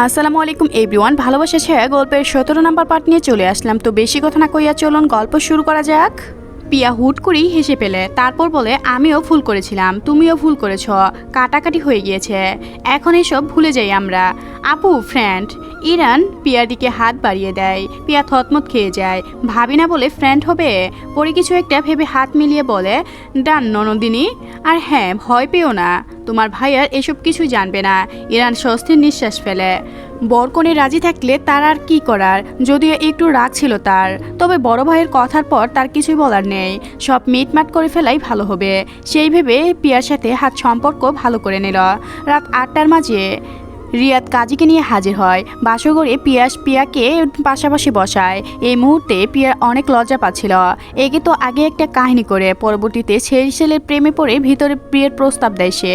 আসসালামু আলাইকুম এভরিওয়ান। ভালোবাসা ছেড়ে গল্পের 17 নম্বর পার্ট নিয়ে চলে আসলাম। তো বেশি কথা না কইয়া চলুন গল্প শুরু করা যাক। পিয়া হুট করেই হেসে পেলে, তারপর বলে, আমিও ভুল করেছিলাম, তুমিও ভুল করেছ, কাটাকাটি হয়ে গিয়েছে, এখন এসব ভুলে যাই আমরা। আপু ফ্রেন্ড। ইরান পিয়ার দিকে হাত বাড়িয়ে দেয়। পিয়া থতমত খেয়ে যায়। ভাবি না বলে ফ্রেন্ড হবে? পরে কিছু একটা ভেবে হাত মিলিয়ে বলে, ডান ননদিনী। আর হ্যাঁ, ভয় পেও না, তোমার ভাইয়ার এসব কিছুই জানবে না। ইরান স্বস্তির নিঃশ্বাস ফেলে। বরকনে রাজি থাকলে তার আর কি করার, যদিও একটু রাগ ছিল তার, তবে বড় ভাইয়ের কথার পর তার কিছুই বলার নেই। সব মিটমাট করে ফেলাই ভালো হবে। সেই ভেবে পিয়ার সাথে হাত সম্পর্ক ভালো করে নিল। রাত 8টার মাঝে রিয়াদ কাজীকে নিয়ে হাজির হয়। বাসঘরে পিয়াকে পাশাপাশি বসায়। এই মুহূর্তে পিয়ার অনেক লজ্জা পাচ্ছিল। একে তো আগে একটা কাহিনী করে পরবর্তীতে সেই ছেলের প্রেমে পড়ে ভিতরে প্রিয়ের প্রস্তাব দেয় সে।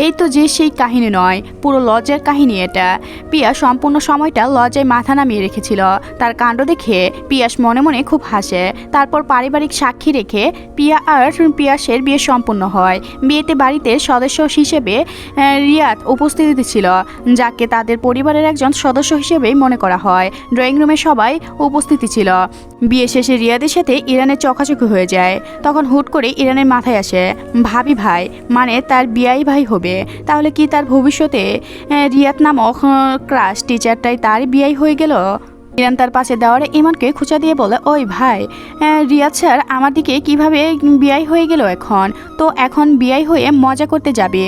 এই তো যে সেই কাহিনী নয়, পুরো লজ্জার কাহিনী এটা। পিয়া সম্পূর্ণ সময়টা লজ্জায় মাথা নামিয়ে রেখেছিল। তার কাণ্ড দেখে পিয়াস মনে মনে খুব হাসে। তারপর পারিবারিক সাক্ষী রেখে পিয়া আর পিয়াসের বিয়ে সম্পূর্ণ হয়। বিয়েতে বাড়িতে সদস্য হিসেবে রিয়াদ উপস্থিতি ছিল, যাকে তাদের পরিবারের একজন সদস্য হিসেবেই মনে করা হয়। ড্রয়িং রুমে সবাই উপস্থিতি ছিল। বিয়ে শেষে রিয়াদের সাথে ইরানের চোখাচোখি হয়ে যায়। তখন হুট করে ইরানের মাথায় আসে, ভাবি ভাই মানে তার বিয়াই ভাই হবে। তাহলে কি তার ভবিষ্যতে রিয়াদ নামক ক্লাস টিচারটাই তার বিয়াই হয়ে গেল? ইরান তার পাশে দেওয়ারে ইমনকে খুঁচা দিয়ে বলে, ওই ভাই, রিয়াদ স্যার আমার দিকে কীভাবে বিয়াই হয়ে গেল? এখন বিয়াই হয়ে মজা করতে যাবে?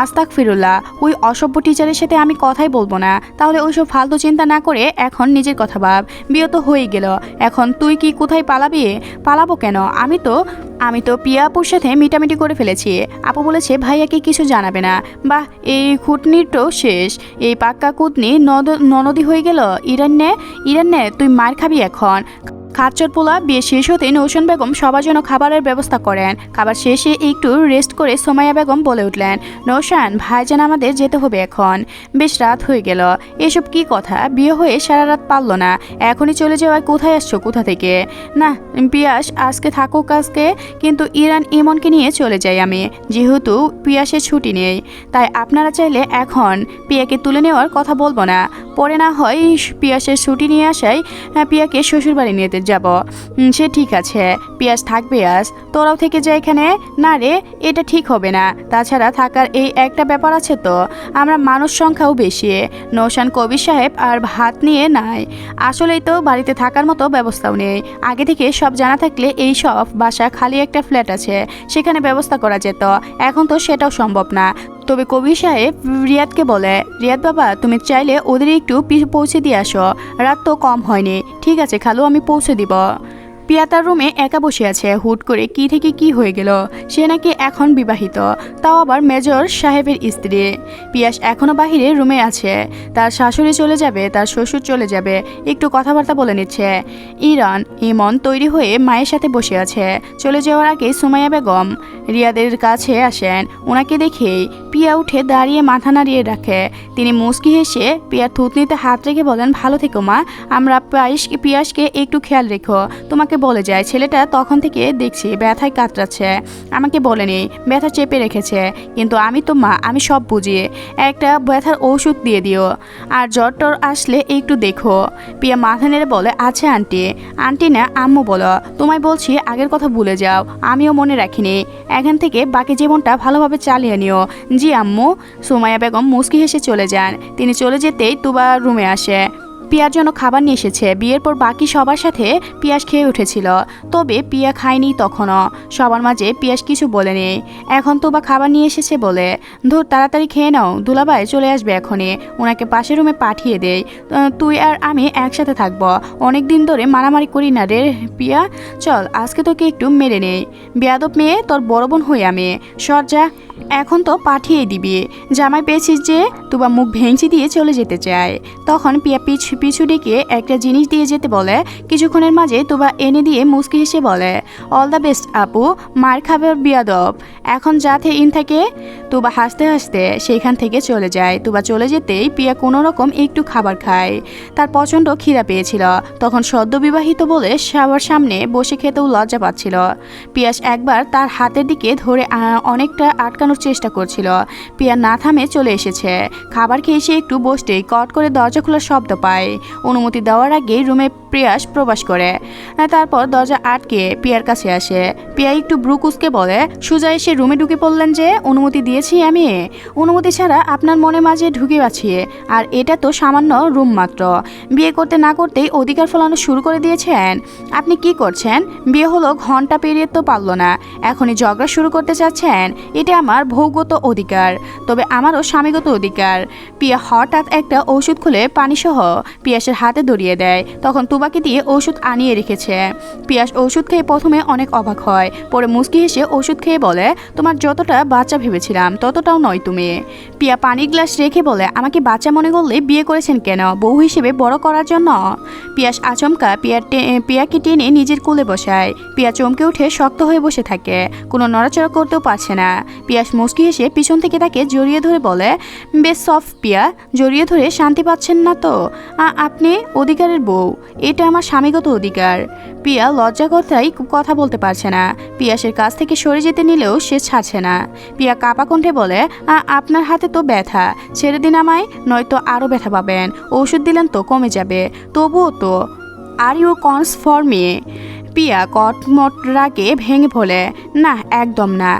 আস্তাগফিরুল্লাহ, ওই অসভ্য টিচারের সাথে আমি কথাই বলবো না। তাহলে ওইসব ফালতু চিন্তা না করে এখন নিজের কথা ভাব। বিয়ে তো হয়ে গেল, এখন তুই কি কোথায় পালাবি? পালাবো কেন? আমি তো পিয়া আপুর সাথে মিটামিটি করে ফেলেছি। আপু বলেছে ভাইয়াকে কিছু জানাবে না। বাহ, এই খুঁটনিটাও শেষ। এই পাক্কা কুতনি ননদি হয়ে গেল। ইরান নে তুই মার খাবি এখন। খাচ্চর পোলা বিয়ে শেষ হতে নৌশন বেগম সবার জন্য খাবারের ব্যবস্থা করেন। খাবার শেষে একটু রেস্ট করে সোমাইয়া বেগম বলে উঠলেন, নৌশান ভাইজান আমাদের যেতে হবে এখন, বেশ রাত হয়ে গেল। এসব কি কথা? বিয়ে হয়ে সারা রাত পারল না, এখনই চলে যাওয়ায় কোথায় আসছো, কোথা থেকে? না পিয়াস আজকে থাকুক আজকে, কিন্তু ইরান ইমনকে নিয়ে চলে যাই আমি, যেহেতু পিয়াসের ছুটি নেই। তাই আপনারা চাইলে এখন পিয়াকে তুলে নেওয়ার কথা বলবো না, পরে না হয় পিয়াসের ছুটি নিয়ে আসায় পিয়াকে শ্বশুরবাড়ি নিয়ে যাব। সে ঠিক আছে, পিয়াস থাকবে আজ, তোরাও থেকে যায় এখানে। না রে, এটা ঠিক হবে না। তাছাড়া থাকার এই একটা ব্যাপার আছে তো, আমরা মানুষ সংখ্যাও বেশি। নৌশান কবির সাহেব আর ভাত নিয়ে নাই। আসলেই তো বাড়িতে থাকার মতো ব্যবস্থাও নেই। আগে থেকে সব জানা থাকলে এই সব বাসা খালি একটা ফ্ল্যাট আছে, সেখানে ব্যবস্থা করা যেত। এখন তো সেটাও সম্ভব না। তবে কবির সাহেব রিয়াদকে বলে, রিয়াদ বাবা তুমি চাইলে ওদের একটু পৌঁছে দিয়ে আসো, রাত তো কম হয়নি। ঠিক আছে খালু, আমি পৌঁছে দিব। পিয়া তার রুমে একা বসে আছে। হুট করে কি থেকে কি হয়ে গেল? সে নাকি এখন বিবাহিত, তাও আবার মেজর সাহেবের স্ত্রী। পিয়াস এখনো বাহিরে রুমে আছে। তার শাশুড়ি চলে যাবে, তার শ্বশুর চলে যাবে, একটু কথাবার্তা বলে নিচ্ছে। ইমন তৈরি হয়ে মায়ের সাথে বসে আছে। চলে যাওয়ার আগে সুমাইয়া বেগম রিয়াদের কাছে আসেন। ওনাকে দেখেই পিয়া উঠে দাঁড়িয়ে মাথা নাড়িয়ে রাখে। তিনি মুচকি হেসে পিয়ার থুতনিতে হাত রেখে বলেন, ভালো থেকো মা, আমরা পিয়াসকে একটু খেয়াল রেখো। তোমাকে বলে যায়, ছেলেটা তখন থেকে দেখছি ব্যথায় কাতরাচ্ছে, আমাকে বলেনি, ব্যথা চেপে রেখেছে, কিন্তু আমি তো মা, আমি সব বুঝি। একটা ব্যথার ওষুধ দিয়ে দিও, আর জ্বর টর আসলে একটু দেখো। পিয়া মাথা নেড়ে বলে, আচ্ছা আন্টি না আম্মু বলো। তোমায় বলছি আগের কথা ভুলে যাও, আমিও মনে রাখিনি। এখান থেকে বাকি জীবনটা ভালোভাবে চালিয়ে নিও। জি আম্মু। সুমাইয়া বেগম মুচকি হেসে চলে যান। তিনি চলে যেতেই তুবা রুমে আসে। পিয়ার জন্য খাবার নিয়ে এসেছে। বিয়ের পর বাকি সবার সাথে পিয়াস খেয়ে উঠেছিল, তবে পিয়া খায়নি তখনও। সবার মাঝে পিয়াস কিছু বলেনি। এখন তো বা খাবার নিয়ে এসেছে বলে, ধুর তাড়াতাড়ি খেয়ে নাও, দুলাভাই চলে আসবে এখনই, ওনাকে পাশের রুমে পাঠিয়ে দেই। তুই আর আমি একসাথে থাকবো, অনেক দিন ধরে মারামারি করি না রে পিয়া, চল আজকে তোকে একটু মেরে নেই। বেয়াদব মেয়ে, তোর বড় বোন হই আমি, সর যা। এখন তো পাঠিয়ে দিবি, জামাই পেয়েছিস যে। তুবা মুখ ভেঙচি দিয়ে চলে যেতে চায়। তখন পিয়া পিছু ডেকে একটা জিনিস দিয়ে যেতে বলে। কিছুক্ষণের মাঝে তুবা এনে দিয়ে মুচকি হেসে বলে, অল দ্য বেস্ট আপু, মার খাবে বিয়াদব, এখন যাতে ইন থাকে। তুবা হাসতে হাসতে সেখান থেকে চলে যায়। তুবা চলে যেতেই পিয়া কোনো রকম একটু খাবার খায়। তার প্রচণ্ড খিদা পেয়েছিল। তখন সদ্য বিবাহিত বলে সবার সামনে বসে খেতেও লজ্জা পাচ্ছিল। পিয়াস একবার তার হাতের দিকে ধরে অনেকটা আটকানোর চেষ্টা করছিল। পিয়া না থামে চলে এসেছে। খাবার খেয়ে সে একটু বসতেই কট করে দরজা খোলার শব্দ পায়। অনুমতি দেওয়ার আগেই রুমে পিয়াস প্রবেশ করে। তারপর দরজা আটকে পিয়ার কাছে আসে। পিয়া একটু ব্রুকুসকে বলে, সোজা এসে রুমে ঢুকে পড়লেন যে? অনুমতি দিয়েছি আমি। অনুমতি ছাড়া আপনার মনে মাঝে ঢুকে পাচ্ছি, আর এটা তো সামান্য রুম মাত্র। বিয়ে করতে না করতেই অধিকার ফলানো শুরু করে দিয়েছেন। আপনি কি করছেন? বিয়ে হলো ঘন্টা পেরিয়ে তো পারলো না, এখনই ঝগড়া শুরু করতে চাচ্ছেন? এটা আমার ভৌগত অধিকার, তবে আমারও স্বামীগত অধিকার। পিয়া হঠাৎ একটা ওষুধ খুলে পানিসহ পিয়াসের হাতে ধরিয়ে দেয়। তখন তুবাকে দিয়ে ওষুধ আনিয়ে রেখেছে। পিয়াস ওষুধ খেয়ে প্রথমে অনেক অবাক হয়, পরে মুচকি হেসে ওষুধ খেয়ে বলে, তোমার যতটা বাচ্চা ভেবেছিলাম ততটাও নয় তুমি। পিয়া পানির গ্লাস রেখে বলে, আমাকে বাচ্চা মনে করলে বিয়ে করেছেন কেন? বউ হিসেবে বড় করার জন্য? পিয়াস আচমকা পিয়াকে টেনে নিজের কোলে বসায়। পিয়া চমকে উঠে শক্ত হয়ে বসে থাকে, কোনো নড়াচড়া করতেও পারছে না। পিয়াস মুচকি হেসে পিছন থেকে তাকে জড়িয়ে ধরে বলে, বেশ সফট পিয়া, জড়িয়ে ধরে শান্তি পাচ্ছেন না তো? আপনি অধিকারের বউ, এটা আমার স্বামীগত অধিকার। পিয়া লজ্জা কথাই কথা বলতে পারছে না। পিয়াসের কাছ থেকে সরে যেতে নিলেও সে ছাড়ছে না। পিয়া কাপা কণ্ঠে বলে, আপনার হাতে তো ব্যথা, ছেড়ে দিন আমায়, নয়তো আরও ব্যথা পাবেন। ওষুধ দিলেন তো কমে যাবে, তবুও তো। Are you cons for me? পিয়া কটমট রাগে ভেঙে বলে, না একদম না।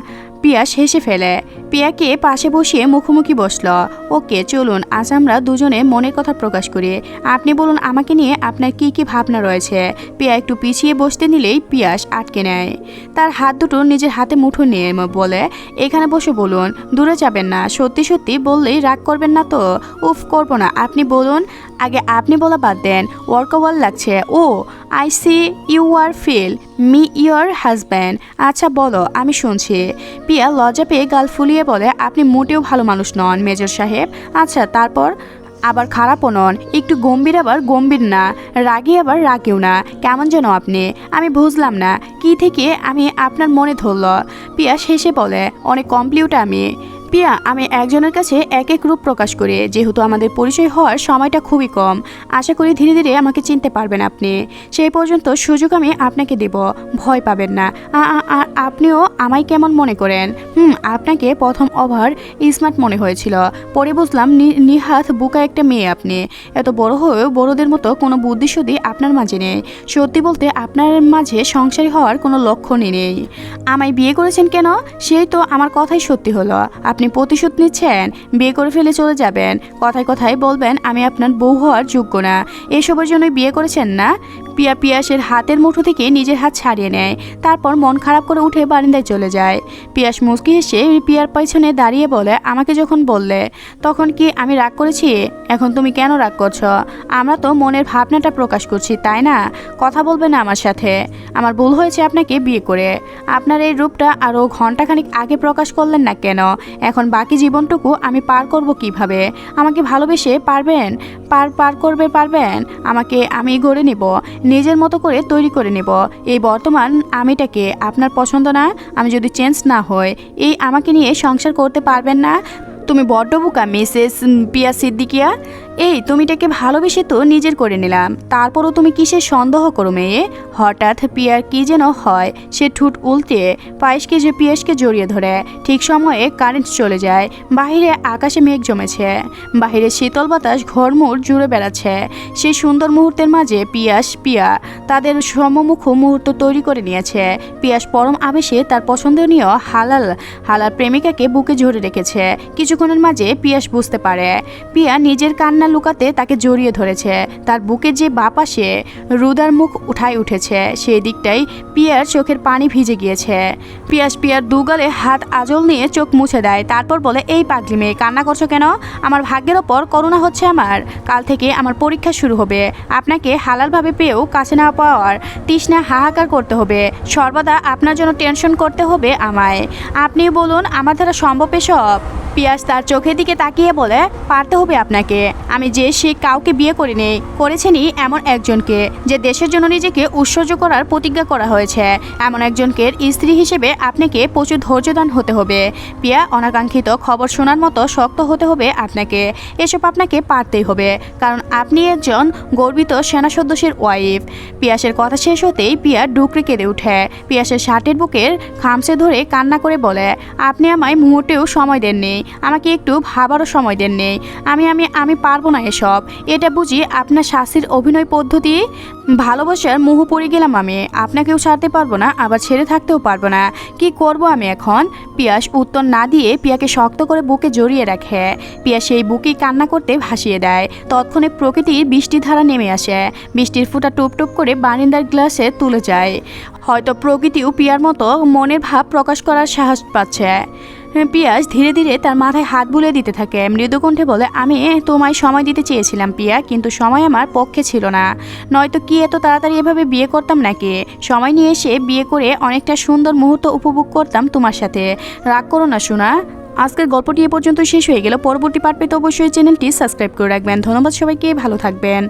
পিয়া হেসে ফেলে। পিয়াকে পাশে বসিয়ে মুখোমুখি বসল। ওকে চলুন, আজ আমরা দুজনে মনের কথা প্রকাশ করি। আপনি বলুন আমাকে নিয়ে আপনার কি কি ভাবনা রয়েছে। পিয়া একটু পিছিয়ে বসতে নিলেই পিয়াস আটকে নেয়। তার হাত দুটো নিজের হাতে মুঠো নিয়ে বলে, এখানে বসে বলুন, দূরে যাবেন না। সত্যি সত্যি বললেই রাগ করবেন না তো? উফ, করবো না, আপনি বলুন। আগে আপনি বলা বাদ দেন, ওয়ার্কওয়াল লাগছে। Oh I see you are feel me your husband. আচ্ছা বলো, আমি শুনছি। পিয়া লজ্জা পেয়ে গাল ফুলিয়ে বলে, আপনি মোটেও ভালো মানুষ নন মেজর সাহেব। আচ্ছা তারপর? আবার খারাপও নন, একটু গম্ভীর আবার গম্ভীর না, রাগী আবার রাগেও না। কেমন যেন আপনি, আমি বুঝলাম না কি থেকে আমি আপনার মনে ধরল। পিয়া হেসে বলে, অনেক কমপ্লিউট আমি। পিয়া, আমি একজনের কাছে এক এক রূপ প্রকাশ করি, যেহেতু আমাদের পরিচয় হওয়ার সময়টা খুবই কম। আশা করি ধীরে ধীরে আমাকে চিনতে পারবেন আপনি। সেই পর্যন্ত সুযোগ আমি আপনাকে দেব, ভয় পাবেন না। আর আপনিও আমায় কেমন মনে করেন? আপনাকে প্রথম ওভার স্মার্ট মনে হয়েছিল, পরে বুঝলাম নিহাত বোকা একটা মেয়ে আপনি। এত বড় হয়েও বড়দের মতো কোনো বুদ্ধিশুদ্ধি আপনার মাঝে নেই। সত্যি বলতে আপনার মাঝে সংসারী হওয়ার কোনো লক্ষণই নেই। আমায় বিয়ে করেছেন কেন? সেই তো আমার কথাই সত্যি হলো। আপনি প্রতিশোধ নিচ্ছেন, বিয়ে করে ফেলে চলে যাবেন, কথায় কথায় বলবেন আমি আপনার বউ হওয়ার যোগ্য না। এসবের জন্যই বিয়ে করেছেন না? পিয়া পিয়াসের হাতের মুঠো থেকে নিজের হাত ছাড়িয়ে নেয়। তারপর মন খারাপ করে উঠে বারান্দায় চলে যায়। পিয়াস মুচকি হেসে পিয়ার পেছনে দাঁড়িয়ে বলে, আমাকে যখন বললে তখন কি আমি রাগ করেছি? এখন তুমি কেন রাগ করছো? আমরা তো মনের ভাবনাটা প্রকাশ করছি, তাই না? কথা বলবে না আমার সাথে? আমার ভুল হয়েছে আপনাকে বিয়ে করে। আপনার এই রূপটা আরও ঘন্টাখানিক আগে প্রকাশ করলেন না কেন? এখন বাকি জীবনটুকু আমি পার করব কিভাবে? আমাকে ভালোবেসে পারবেন? পারবেন? আমাকে আমি গড়ে নেব, নিজের মতো করে তৈরি করে নেব। এই বর্তমান আমিটাকে আপনার পছন্দ না? আমি যদি চেঞ্জ না হই, এই আমাকে নিয়ে সংসার করতে পারবেন না? তুমি বড্ড বোকা মিসেস পিয়া সিদ্দিকিয়া। এই তুমিটাকে ভালোবেসে তো নিজের করে নিলাম, তারপরও তুমি কিসের সন্দেহ করো মেয়ে? হঠাৎ পিয়ার কি যেন হয়, সে ঠোঁট উল্টে পিয়াসকে জড়িয়ে ধরে। ঠিক সময়ে কারেন্ট চলে যায়। বাহিরে আকাশে মেঘ জমেছে, বাহিরে শীতল বাতাস ঘরমুড় জুড়ে বেড়াচ্ছে। সেই সুন্দর মুহূর্তের মাঝে পিয়া তাদের সমমুখ মুহূর্ত তৈরি করে নিয়েছে। পিয়াস পরম আবেশে তার পছন্দনীয় হালাল প্রেমিকাকে বুকে জড়ে রেখেছে। কিছুক্ষণের মাঝে পিয়াস বুঝতে পারে পিয়া নিজের কান্না লুকাতে তাকে জড়িয়ে ধরেছে। তার বুকে যে বাঁ পাশে রুদার মুখ উঠায় উঠেছে, সেই দিকটাই পিয়ার চোখের পানি ভিজে গিয়েছে। পিয়ার দুগালে হাত আঁচল নিয়ে চোখ মুছে দেয়। তারপর বলে, এই পাগলি মেয়ে, কান্না করছো কেন? আমার ভাগ্যের ওপর করুণা হচ্ছে আমার। কাল থেকে আমার পরীক্ষা শুরু হবে। আপনাকে হালালভাবে পেয়েও কাছে না পাওয়ার তৃষ্ণা হাহাকার করতে হবে। সর্বদা আপনার জন্য টেনশন করতে হবে আমায়। আপনি বলুন, আমার দ্বারা সম্ভব এসব? পিয়াস তার চোখের দিকে তাকিয়ে বলে, পারতে হবে আপনাকে। আমি যে সে কাউকে বিয়ে করিনি, করেছেনই এমন একজনকে যে দেশের জন্য নিজেকে উৎসর্গ করার প্রতিজ্ঞা করা হয়েছে। এমন একজনকে স্ত্রী হিসেবে আপনাকে প্রচুর ধৈর্যদান হতে হবে। পিয়া, অনাকাঙ্ক্ষিত খবর শোনার মতো শক্ত হতে হবে আপনাকে। এসব আপনাকে পারতেই হবে, কারণ আপনি একজন গর্বিত সেনা সদস্যের ওয়াইফ। পিয়াসের কথা শেষ হতেই পিয়া ডুকরে কেঁদে ওঠে। পিয়াসের শার্টের বুকের খামচে ধরে কান্না করে বলে, আপনি আমায় মুহূর্তেও সময় দেননি, আমাকে একটু ভাবারও সময় দেননি। আমি আমি আমি পারবো না এসব। এটা বুঝি আপনার শাস্তির অভিনয় পদ্ধতি? ভালোবাসার মোহ পড়ে গেলাম আমি, আপনাকেও ছাড়তে পারবো না, আবার ছেড়ে থাকতেও পারবো না। কি করব আমি এখন? পিয়াস উত্তর না দিয়ে পিয়াকে শক্ত করে বুকে জড়িয়ে রাখে। পিয়া সেই বুকে কান্না করতে ভাসিয়ে দেয়। তৎক্ষণে প্রকৃতির বৃষ্টির ধারা নেমে আসে। বৃষ্টির ফোঁটা টুপ টুপ করে বারিন্দার গ্লাসে তুলে যায়। হয়তো প্রকৃতিও পিয়ার মতো মনের ভাব প্রকাশ করার সাহস পাচ্ছে। পিয়াস ধীরে ধীরে তার মাথায় হাত বুলিয়ে দিতে থাকে। মৃদুকণ্ঠে বলে, আমি তোমায় সময় দিতে চেয়েছিলাম পিয়া, কিন্তু সময় আমার পক্ষে ছিল না। নয়তো কি এত তাড়াতাড়ি এভাবে বিয়ে করতাম নাকি? সময় নিয়ে এসে বিয়ে করে অনেকটা সুন্দর মুহূর্ত উপভোগ করতাম তোমার সাথে। রাগ করো না সোনা। আজকের গল্পটি এ পর্যন্ত শেষ হয়ে গেল। পরবর্তী পার্ট পেতে অবশ্যই চ্যানেলটি সাবস্ক্রাইব করে রাখবেন। ধন্যবাদ সবাইকে, ভালো থাকবেন।